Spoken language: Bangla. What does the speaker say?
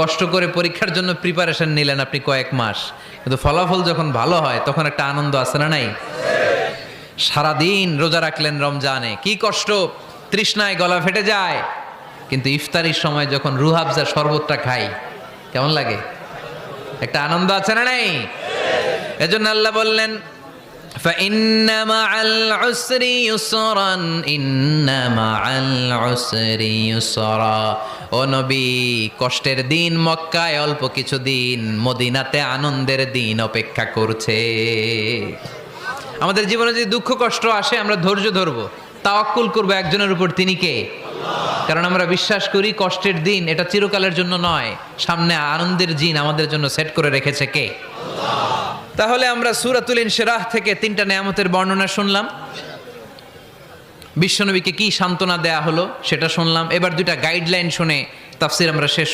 কষ্ট করে পরীক্ষার জন্য প্রিপারেশন নিলেন আপনি কয়েক মাস, কিন্তু ফলাফল যখন ভালো হয় তখন একটা আনন্দ আছে না নাই? সারাদিন রোজা রাখলেন রমজানে, কি কষ্ট, তৃষ্ণায় গলা ফেটে যায়, কিন্তু ইফতারির সময় যখন রুহাবজা শরবতটা খাই কেমন লাগে? একটা আনন্দ আছে না নাই? এজন্য আল্লাহ বললেন فإن مع العسر يسرا إن مع العسر يسرا। ও নবী, কষ্টের দিন মক্কায় অল্প কিছু দিন, মদিনাতে আনন্দের দিন অপেক্ষা করছে। আমাদের জীবনে যদি দুঃখ কষ্ট আসে আমরা ধৈর্য ধরবো, তাওয়াক্কুল করবো একজনের উপর, তিনি কে? কারণ আমরা বিশ্বাস করি কষ্টের দিন এটা চিরকালের জন্য নয়, সামনে আনন্দের দিন আমাদের জন্য সেট করে রেখেছে কে? তাহলে আমরা সূরাতুল ইনশিরাহ থেকে 3টা নেয়ামতের বর্ণনা শুনলাম, বিশ্বনবীকে কি সান্ত্বনা দেয়া হলো সেটা শুনলাম। এবার 2টা গাইডলাইন শুনে তাফসীর আমরা শেষ